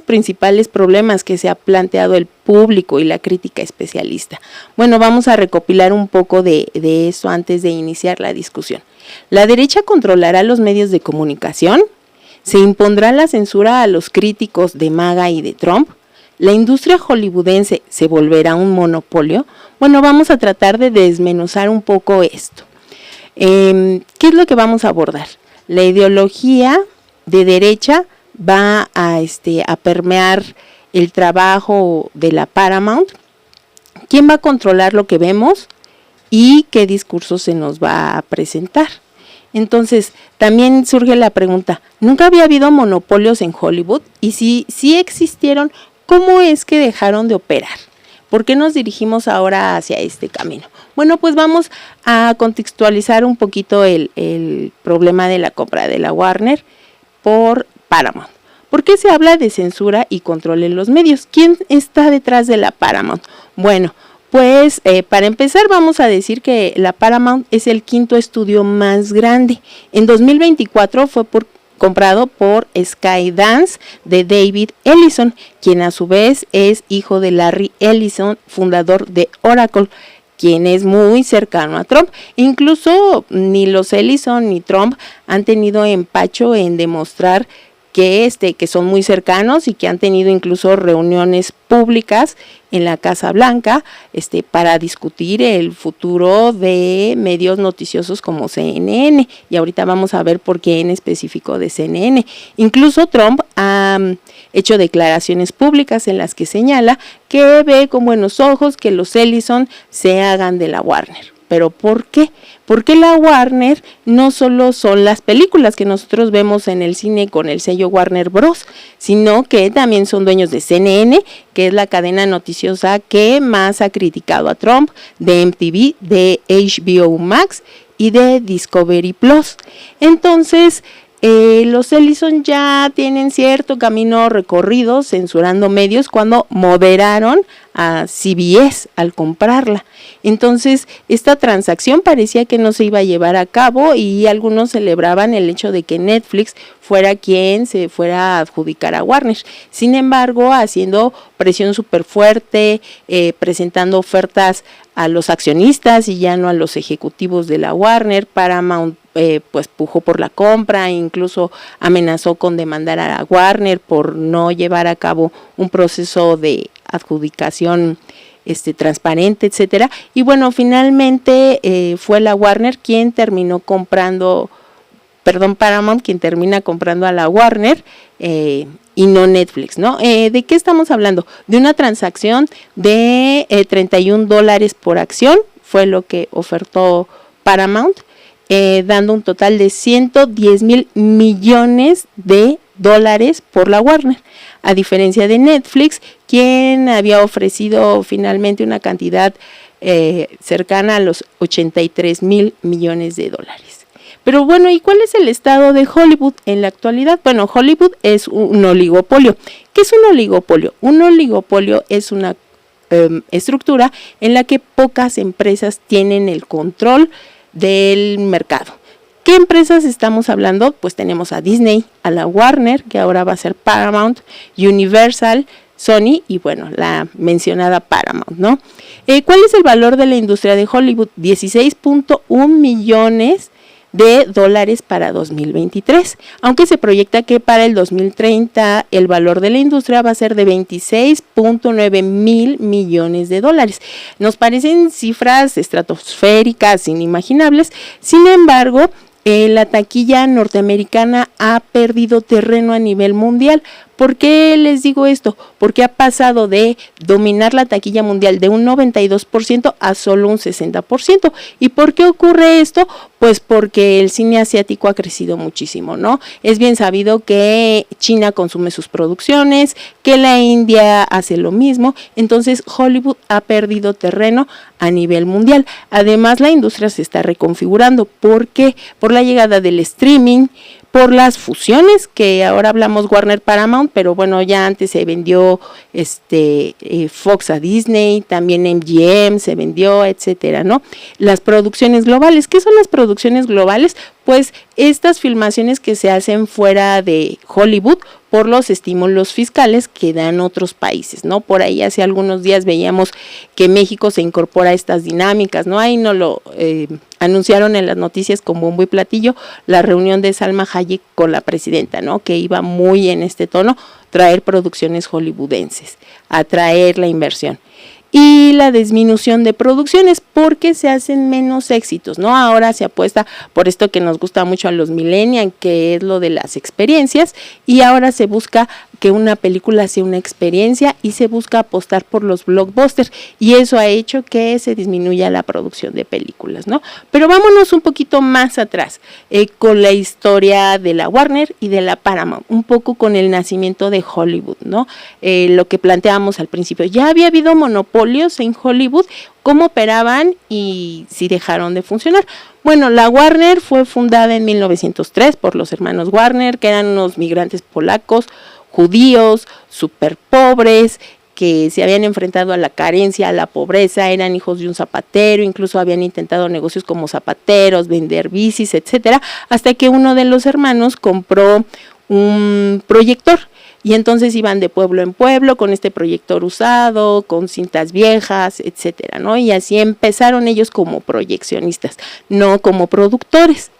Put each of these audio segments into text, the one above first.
principales problemas que se ha planteado el público y la crítica especialista? Bueno, vamos a recopilar un poco de eso antes de iniciar la discusión. La derecha controlará los medios de comunicación, se impondrá la censura a los críticos de MAGA y de Trump, la industria hollywoodense se volverá un monopolio. Bueno, vamos a tratar de desmenuzar un poco esto. ¿Qué es lo que vamos a abordar? La ideología de derecha va a permear el trabajo de la Paramount. ¿Quién va a controlar lo que vemos y qué discurso se nos va a presentar? Entonces, también surge la pregunta, ¿nunca había habido monopolios en Hollywood? Y si existieron, ¿cómo es que dejaron de operar? ¿Por qué nos dirigimos ahora hacia este camino? Bueno, pues vamos a contextualizar un poquito el problema de la compra de la Warner por Paramount. ¿Por qué se habla de censura y control en los medios? ¿Quién está detrás de la Paramount? Bueno, pues para empezar vamos a decir que la Paramount es el quinto estudio más grande. En 2024 fue comprado por Skydance de David Ellison, quien a su vez es hijo de Larry Ellison, fundador de Oracle, quien es muy cercano a Trump. Incluso ni los Ellison ni Trump han tenido empacho en demostrar que son muy cercanos y que han tenido incluso reuniones públicas en la Casa Blanca para discutir el futuro de medios noticiosos como CNN, y ahorita vamos a ver por qué en específico de CNN. Incluso Trump ha hecho declaraciones públicas en las que señala que ve con buenos ojos que los Ellison se hagan de la Warner. ¿Pero por qué? Porque la Warner no solo son las películas que nosotros vemos en el cine con el sello Warner Bros., sino que también son dueños de CNN, que es la cadena noticiosa que más ha criticado a Trump, de MTV, de HBO Max y de Discovery Plus. Entonces, los Ellison ya tienen cierto camino recorrido censurando medios cuando moderaron a CBS al comprarla. Entonces, esta transacción parecía que no se iba a llevar a cabo y algunos celebraban el hecho de que Netflix fuera quien se fuera a adjudicar a Warner. Sin embargo, haciendo presión súper fuerte, presentando ofertas a los accionistas y ya no a los ejecutivos de la Warner, Paramount pues pujó por la compra, incluso amenazó con demandar a Warner por no llevar a cabo un proceso de adjudicación transparente, etcétera. Y bueno, finalmente fue la Warner quien terminó comprando, Paramount quien termina comprando a la Warner y no Netflix, ¿no? ¿De qué estamos hablando? De una transacción de $31 por acción, fue lo que ofertó Paramount, dando un total de 110 millones de dólares por la Warner, a diferencia de Netflix, quien había ofrecido finalmente una cantidad cercana a los 83 millones de dólares. Pero bueno, ¿y cuál es el estado de Hollywood en la actualidad? Bueno, Hollywood es un oligopolio. ¿Qué es un oligopolio? Un oligopolio es una estructura en la que pocas empresas tienen el control del mercado. ¿Qué empresas estamos hablando? Pues tenemos a Disney, a la Warner, que ahora va a ser Paramount, Universal, Sony y bueno, la mencionada Paramount, ¿no? ¿Cuál es el valor de la industria de Hollywood? 16.1 millones de dólares para 2023, aunque se proyecta que para el 2030 el valor de la industria va a ser de 26.9 mil millones de dólares. Nos parecen cifras estratosféricas, inimaginables. Sin embargo, la taquilla norteamericana ha perdido terreno a nivel mundial. ¿Por qué les digo esto? Porque ha pasado de dominar la taquilla mundial de un 92% a solo un 60%. ¿Y por qué ocurre esto? Pues porque el cine asiático ha crecido muchísimo, ¿no? Es bien sabido que China consume sus producciones, que la India hace lo mismo, entonces Hollywood ha perdido terreno a nivel mundial. Además, la industria se está reconfigurando. ¿Por qué? Por la llegada del streaming, por las fusiones, que ahora hablamos Warner Paramount, pero bueno, ya antes se vendió Fox a Disney, también MGM se vendió, etcétera, ¿no? Las producciones globales, ¿qué son las producciones globales? Pues estas filmaciones que se hacen fuera de Hollywood por los estímulos fiscales que dan otros países, ¿no? Por ahí hace algunos días veíamos que México se incorpora a estas dinámicas, ¿no? Ahí no lo anunciaron en las noticias con bombo y platillo la reunión de Salma Hayek con la presidenta, ¿no? Que iba muy en este tono, traer producciones hollywoodenses, atraer la inversión. Y la disminución de producciones porque se hacen menos éxitos, ¿no? Ahora se apuesta por esto que nos gusta mucho a los millennials, que es lo de las experiencias, y ahora se busca que una película sea una experiencia y se busca apostar por los blockbusters, y eso ha hecho que se disminuya la producción de películas, ¿no? Pero vámonos un poquito más atrás, con la historia de la Warner y de la Paramount, un poco con el nacimiento de Hollywood, ¿no? Lo que planteábamos al principio, ya había habido monopolios en Hollywood, cómo operaban y si dejaron de funcionar. Bueno, la Warner fue fundada en 1903 por los hermanos Warner, que eran unos migrantes polacos, judíos, súper pobres, que se habían enfrentado a la carencia, a la pobreza, eran hijos de un zapatero, incluso habían intentado negocios como zapateros, vender bicis, etcétera, hasta que uno de los hermanos compró un proyector. Y entonces iban de pueblo en pueblo con este proyector usado, con cintas viejas, etcétera, ¿no? Y así empezaron ellos como proyeccionistas, no como productores.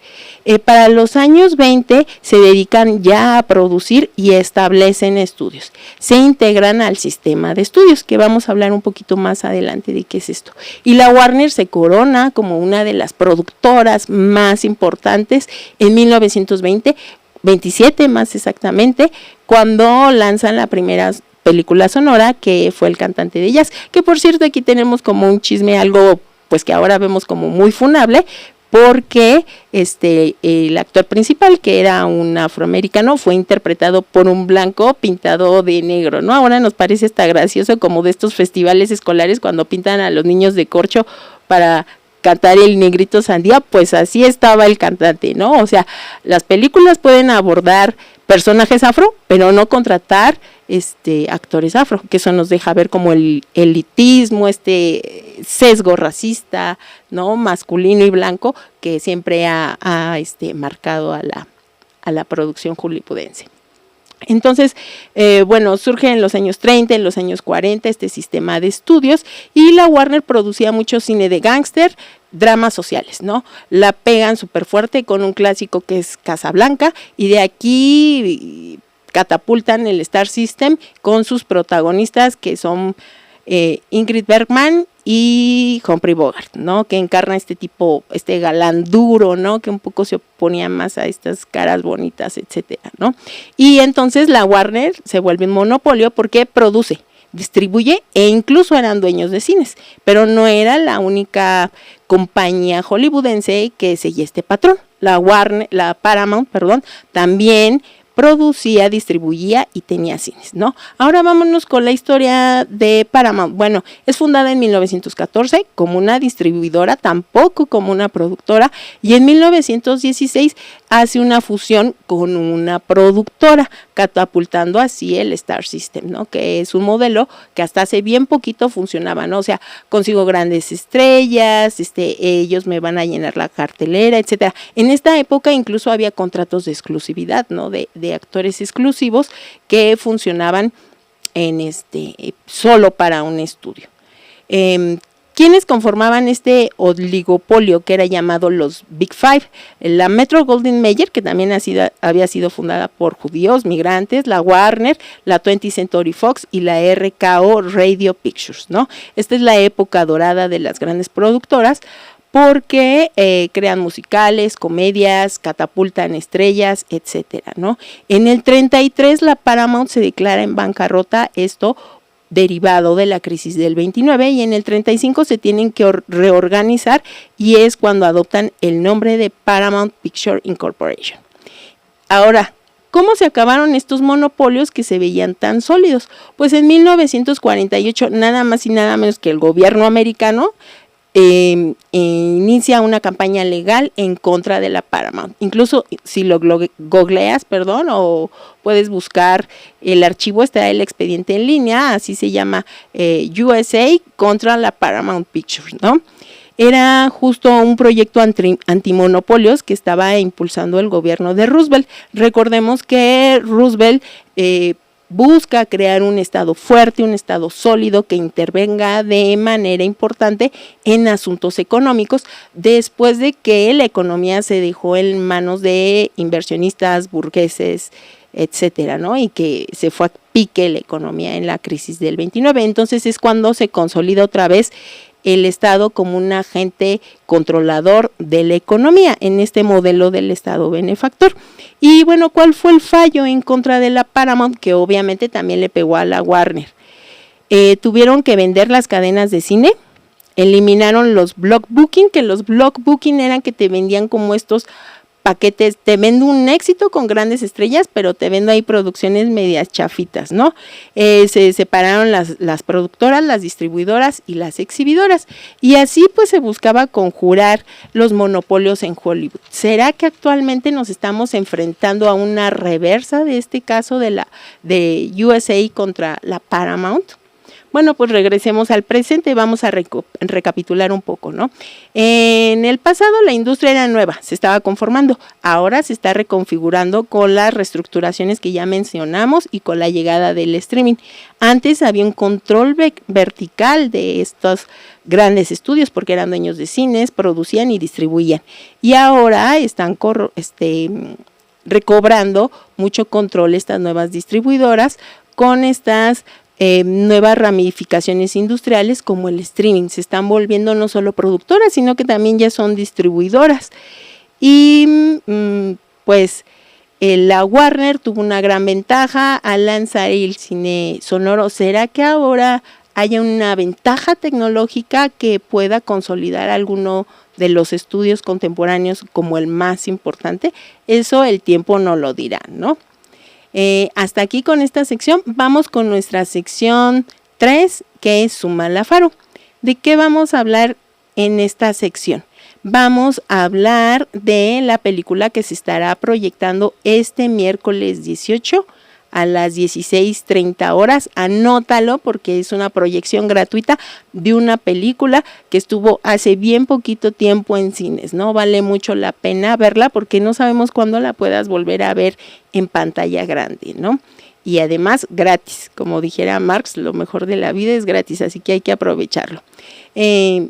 Para los años 20 se dedican ya a producir y establecen estudios. Se integran al sistema de estudios, que vamos a hablar un poquito más adelante de qué es esto. Y la Warner se corona como una de las productoras más importantes en 1920, 27 más exactamente, cuando lanzan la primera película sonora, que fue El cantante de jazz, que por cierto aquí tenemos como un chisme, algo pues que ahora vemos como muy funable, porque el actor principal, que era un afroamericano, fue interpretado por un blanco pintado de negro, ¿no? Ahora nos parece hasta gracioso, como de estos festivales escolares cuando pintan a los niños de corcho para cantar el negrito sandía, pues así estaba el cantante, ¿no? O sea, las películas pueden abordar personajes afro, pero no contratar actores afro, que eso nos deja ver como el elitismo, sesgo racista, ¿no? Masculino y blanco, que siempre ha marcado a la producción hollywoodense. Entonces, bueno, surge en los años 30, en los años 40 este sistema de estudios, y la Warner producía mucho cine de gángster, dramas sociales, ¿no? La pegan súper fuerte con un clásico que es Casablanca, y de aquí catapultan el Star System con sus protagonistas, que son Ingrid Bergman y Humphrey Bogart, ¿no? Que encarna este galán duro, ¿no? Que un poco se oponía más a estas caras bonitas, etcétera, ¿no? Y entonces la Warner se vuelve un monopolio porque produce, distribuye e incluso eran dueños de cines, pero no era la única compañía hollywoodense que seguía este patrón. La Paramount, también producía, distribuía y tenía cines, ¿no? Ahora vámonos con la historia de Paramount. Bueno, es fundada en 1914 como una distribuidora, tampoco como una productora, y en 1916 hace una fusión con una productora, catapultando así el Star System, ¿no? Que es un modelo que hasta hace bien poquito funcionaba, ¿no? O sea, consigo grandes estrellas, ellos me van a llenar la cartelera, etcétera. En esta época incluso había contratos de exclusividad, ¿no? De actores exclusivos que funcionaban en solo para un estudio. ¿Quiénes conformaban este oligopolio que era llamado los Big Five? La Metro-Goldwyn-Mayer, que también había sido fundada por judíos, migrantes, la Warner, la 20th Century Fox y la RKO Radio Pictures, ¿no? Esta es la época dorada de las grandes productoras, porque crean musicales, comedias, catapultan estrellas, etcétera, ¿no? En el 33 la Paramount se declara en bancarrota, esto derivado de la crisis del 29, y en el 35 se tienen que reorganizar, y es cuando adoptan el nombre de Paramount Picture Incorporation. Ahora, ¿cómo se acabaron estos monopolios que se veían tan sólidos? Pues en 1948, nada más y nada menos que el gobierno americano inicia una campaña legal en contra de la Paramount. Incluso si lo googleas, o puedes buscar el archivo, está el expediente en línea, así se llama, USA contra la Paramount Pictures, ¿no? Era justo un proyecto antimonopolios que estaba impulsando el gobierno de Roosevelt. Recordemos que Roosevelt busca crear un Estado fuerte, un Estado sólido que intervenga de manera importante en asuntos económicos después de que la economía se dejó en manos de inversionistas, burgueses, etcétera, ¿no? Y que se fue a pique la economía en la crisis del 29. Entonces es cuando se consolida otra vez el Estado como un agente controlador de la economía en este modelo del Estado benefactor. Y bueno, ¿cuál fue el fallo en contra de la Paramount? Que obviamente también le pegó a la Warner. Tuvieron que vender las cadenas de cine, eliminaron los block booking, que los block booking eran que te vendían como estos paquetes, te vendo un éxito con grandes estrellas, pero te vendo ahí producciones medias chafitas, ¿no? Se separaron las productoras, las distribuidoras y las exhibidoras, y así pues se buscaba conjurar los monopolios en Hollywood. ¿Será que actualmente nos estamos enfrentando a una reversa de este caso de USA contra la Paramount? Bueno, pues regresemos al presente, vamos a recapitular un poco, ¿no? En el pasado la industria era nueva, se estaba conformando, ahora se está reconfigurando con las reestructuraciones que ya mencionamos y con la llegada del streaming. Antes había un control vertical de estos grandes estudios porque eran dueños de cines, producían y distribuían, y ahora están recobrando mucho control estas nuevas distribuidoras con estas nuevas ramificaciones industriales como el streaming. Se están volviendo no solo productoras, sino que también ya son distribuidoras. Y pues la Warner tuvo una gran ventaja al lanzar el cine sonoro. ¿Será que ahora haya una ventaja tecnológica que pueda consolidar alguno de los estudios contemporáneos como el más importante? Eso el tiempo no lo dirá, ¿no? Hasta aquí con esta sección, vamos con nuestra sección 3, que es Suma la Faro. ¿De qué vamos a hablar en esta sección? Vamos a hablar de la película que se estará proyectando este miércoles 18 a las 16:30 horas. Anótalo porque es una proyección gratuita de una película que estuvo hace bien poquito tiempo en cines, ¿no? Vale mucho la pena verla porque no sabemos cuándo la puedas volver a ver en pantalla grande, ¿no? Y además gratis, como dijera Marx, lo mejor de la vida es gratis, así que hay que aprovecharlo.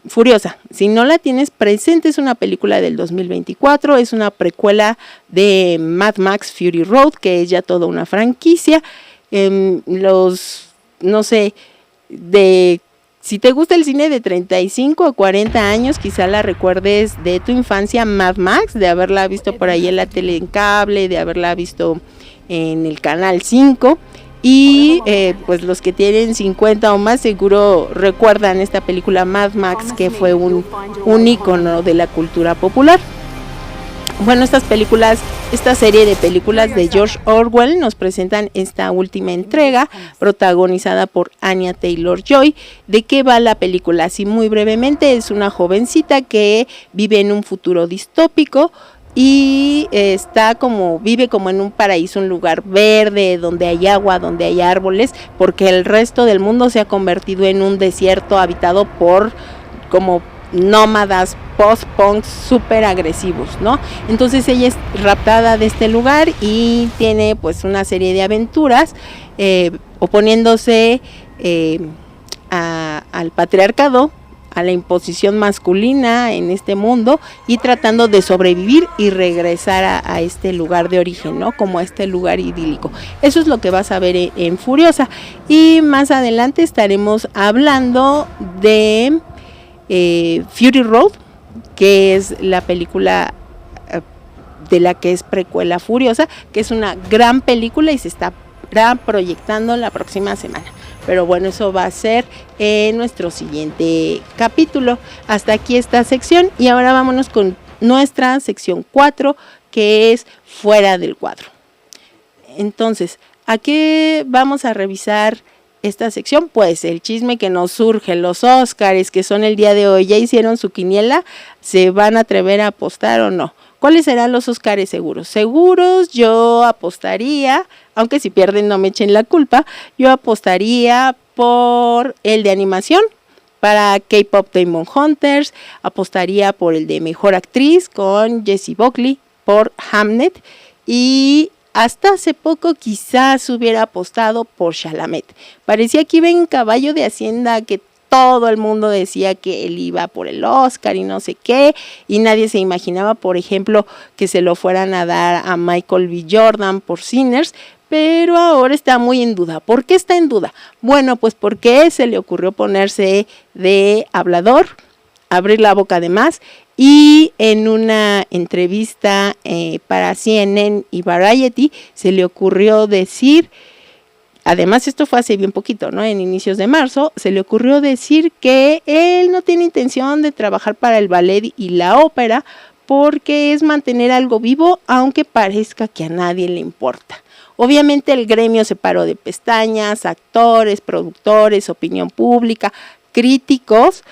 Furiosa, si no la tienes presente, es una película del 2024, es una precuela de Mad Max Fury Road, que es ya toda una franquicia. Si te gusta el cine de 35 a 40 años, quizá la recuerdes de tu infancia, Mad Max, de haberla visto por ahí en la tele en cable, de haberla visto en el canal 5. Y pues los que tienen 50 o más seguro recuerdan esta película Mad Max, que fue un ícono de la cultura popular. Bueno, esta serie de películas de George Orwell nos presentan esta última entrega protagonizada por Anya Taylor-Joy. ¿De qué va la película? Así muy brevemente, es una jovencita que vive en un futuro distópico y vive como en un paraíso, un lugar verde, donde hay agua, donde hay árboles, porque el resto del mundo se ha convertido en un desierto habitado por como nómadas post-punks súper agresivos, ¿no? Entonces ella es raptada de este lugar y tiene pues una serie de aventuras oponiéndose al patriarcado, a la imposición masculina en este mundo y tratando de sobrevivir y regresar a este lugar de origen, ¿no? Como a este lugar idílico. Eso es lo que vas a ver en Furiosa. Y más adelante estaremos hablando de Fury Road, que es la película de la que es precuela Furiosa, que es una gran película y se está proyectando la próxima semana. Pero bueno, eso va a ser en nuestro siguiente capítulo. Hasta aquí esta sección y ahora vámonos con nuestra sección 4, que es Fuera del Cuadro. Entonces, aquí vamos a revisar esta sección, pues el chisme que nos surge, los Óscares que son el día de hoy, ¿ya hicieron su quiniela? ¿Se van a atrever a apostar o no? ¿Cuáles serán los Óscares seguros? Seguros, yo apostaría, aunque si pierden no me echen la culpa, yo apostaría por el de animación, para K-Pop Demon Hunters, apostaría por el de Mejor Actriz con Jessie Buckley, por Hamnet, y hasta hace poco quizás hubiera apostado por Chalamet. Parecía que iba en caballo de Hacienda, que todo el mundo decía que él iba por el Oscar y no sé qué, y nadie se imaginaba, por ejemplo, que se lo fueran a dar a Michael B. Jordan por Sinners, pero ahora está muy en duda. ¿Por qué está en duda? Bueno, pues porque se le ocurrió ponerse de hablador, abrir la boca de más, y en una entrevista para CNN y Variety se le ocurrió decir, además esto fue hace bien poquito, ¿no? En inicios de marzo, se le ocurrió decir que él no tiene intención de trabajar para el ballet y la ópera porque es mantener algo vivo, aunque parezca que a nadie le importa. Obviamente el gremio se paró de pestañas, actores, productores, opinión pública, críticos,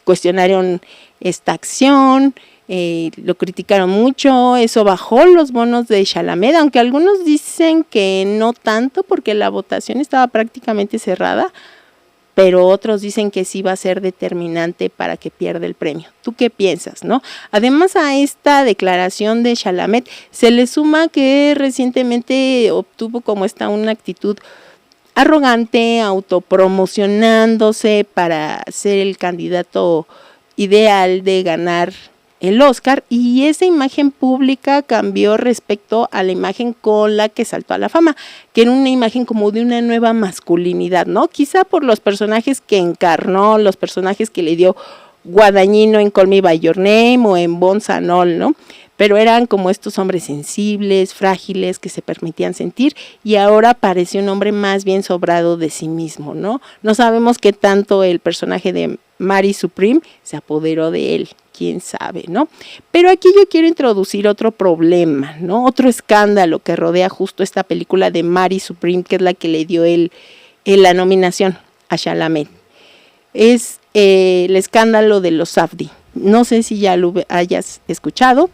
cuestionaron esta acción, lo criticaron mucho, eso bajó los bonos de Chalamet, aunque algunos dicen que no tanto porque la votación estaba prácticamente cerrada, pero otros dicen que sí va a ser determinante para que pierda el premio. ¿Tú qué piensas, no? Además a esta declaración de Chalamet se le suma que recientemente obtuvo como una actitud arrogante, autopromocionándose para ser el candidato ideal de ganar el Oscar, y esa imagen pública cambió respecto a la imagen con la que saltó a la fama, que era una imagen como de una nueva masculinidad, ¿no? Quizá por los personajes que encarnó, los personajes que le dio Guadagnino en Call Me By Your Name o en Bones and All, ¿no? Pero eran como estos hombres sensibles, frágiles, que se permitían sentir, y ahora parece un hombre más bien sobrado de sí mismo, ¿no? No sabemos qué tanto el personaje de Mary Supreme se apoderó de él, quién sabe, ¿no? Pero aquí yo quiero introducir otro problema, ¿no? Otro escándalo que rodea justo esta película de Mary Supreme, que es la que le dio la nominación a Chalamet. Es el escándalo de los Safdie. No sé si ya lo hayas escuchado,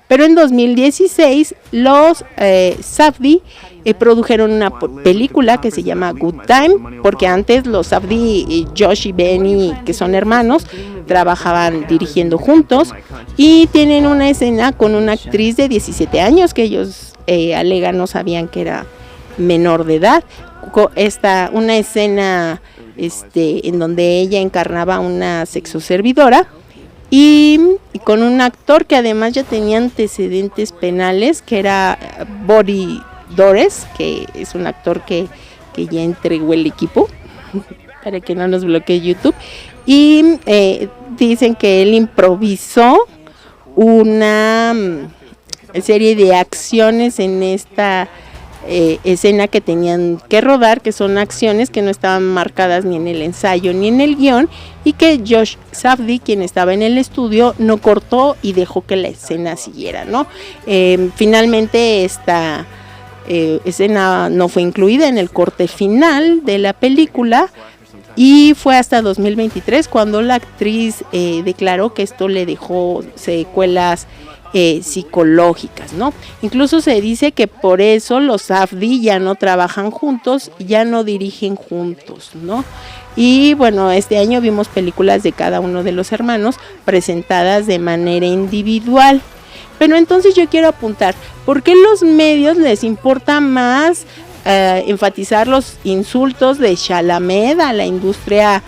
pero en 2016 los Safdie produjeron una película que se llama Good Time, porque antes los Safdie, Josh y Benny, que son hermanos, trabajaban dirigiendo juntos, y tienen una escena con una actriz de 17 años que ellos alegan no sabían que era menor de edad. Una escena en donde ella encarnaba una sexoservidora, y con un actor que además ya tenía antecedentes penales, que era Body Dores, que es un actor que ya entregó el equipo para que no nos bloquee YouTube, y dicen que él improvisó una serie de acciones en esta escena que tenían que rodar, que son acciones que no estaban marcadas ni en el ensayo ni en el guión, y que Josh Safdie, quien estaba en el estudio, no cortó y dejó que la escena siguiera, ¿no? Finalmente esta escena no fue incluida en el corte final de la película, y fue hasta 2023 cuando la actriz declaró que esto le dejó secuelas psicológicas, ¿no? Incluso se dice que por eso los Safdie ya no trabajan juntos, ya no dirigen juntos, ¿no? Y bueno, este año vimos películas de cada uno de los hermanos presentadas de manera individual. Pero entonces yo quiero apuntar, ¿por qué los medios les importa más enfatizar los insultos de Chalamet a la industria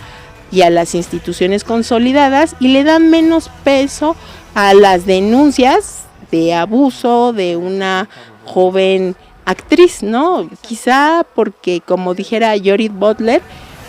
y a las instituciones consolidadas, y le dan menos peso a las denuncias de abuso de una joven actriz, ¿no? Quizá porque, como dijera Judith Butler,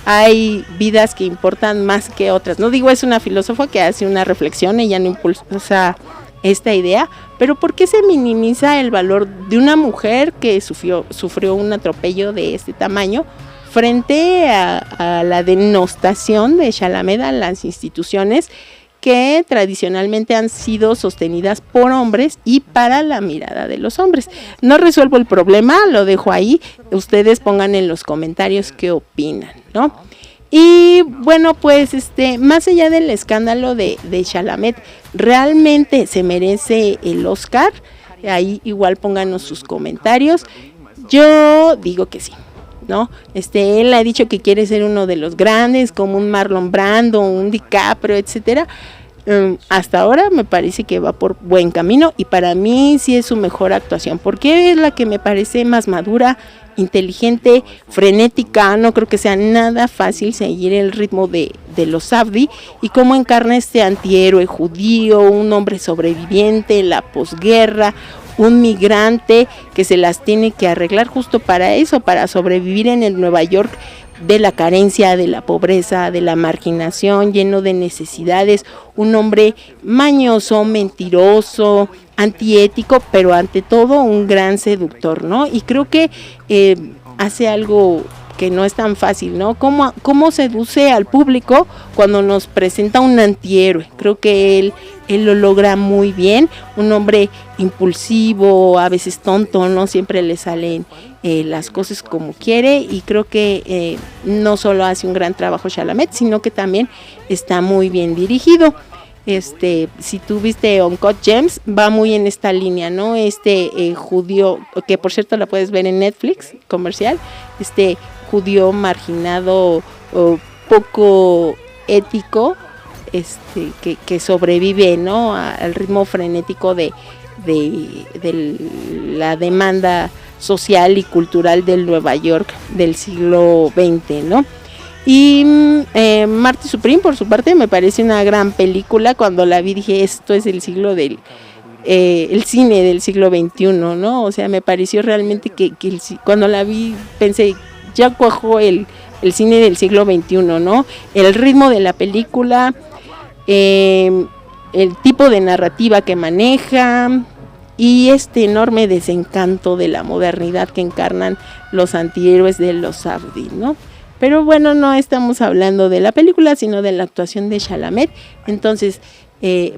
hay vidas que importan más que otras. No digo, es una filósofa que hace una reflexión, ella no impulsa esta idea, pero ¿por qué se minimiza el valor de una mujer que sufrió un atropello de este tamaño frente a la denostación de Chalamet a las instituciones que tradicionalmente han sido sostenidas por hombres y para la mirada de los hombres. No resuelvo el problema, lo dejo ahí, ustedes pongan en los comentarios qué opinan, ¿no? Y bueno, pues más allá del escándalo de Chalamet, ¿realmente se merece el Oscar? Ahí igual pónganos sus comentarios. Yo digo que sí, ¿no? Él ha dicho que quiere ser uno de los grandes, como un Marlon Brando, un DiCaprio, etcétera. Hasta ahora me parece que va por buen camino y para mí sí es su mejor actuación, porque es la que me parece más madura, inteligente, frenética. No creo que sea nada fácil seguir el ritmo de los Safdie y cómo encarna este antihéroe judío, un hombre sobreviviente en la posguerra, un migrante que se las tiene que arreglar justo para eso, para sobrevivir en el Nueva York de la carencia, de la pobreza, de la marginación, lleno de necesidades, un hombre mañoso, mentiroso, antiético, pero ante todo un gran seductor, ¿no? Y creo que hace algo que no es tan fácil, ¿no? ¿Cómo seduce al público cuando nos presenta un antihéroe? Creo que él lo logra muy bien, un hombre impulsivo, a veces tonto, no siempre le salen las cosas como quiere, y creo que no solo hace un gran trabajo Chalamet, sino que también está muy bien dirigido. Si tú viste Uncut Gems, va muy en esta línea, ¿no? Judío, que por cierto la puedes ver en Netflix, comercial, judío marginado, poco ético, que sobrevive, ¿no? Al ritmo frenético de la demanda social y cultural del Nueva York del siglo XX, ¿no? Y Marty Supreme, por su parte, me parece una gran película. Cuando la vi dije, esto es el cine del siglo XXI, ¿no? O sea, me pareció realmente que cuando la vi pensé, ya cuajó el cine del siglo XXI, ¿no? El ritmo de la película, el tipo de narrativa que maneja y este enorme desencanto de la modernidad que encarnan los antihéroes de los Safdie, ¿no? Pero bueno, no estamos hablando de la película, sino de la actuación de Chalamet. Entonces,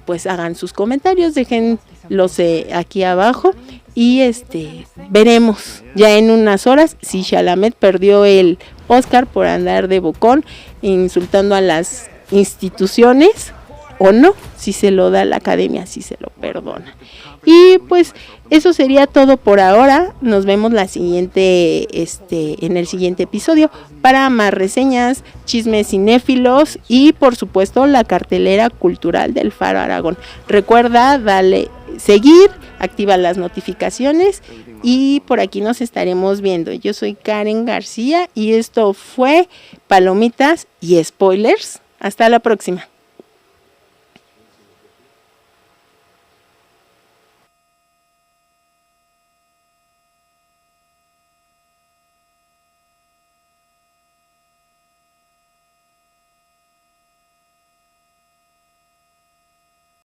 pues hagan sus comentarios, déjenlos aquí abajo y veremos ya en unas horas si Chalamet perdió el Oscar por andar de bocón insultando a las instituciones o no, si se lo da la academia, si se lo perdona. Y pues eso sería todo por ahora. Nos vemos en el siguiente episodio para más reseñas, chismes cinéfilos y por supuesto la cartelera cultural del Faro Aragón. Recuerda darle seguir, activa las notificaciones y por aquí nos estaremos viendo. Yo soy Karen García y esto fue Palomitas y Spoilers. Hasta la próxima.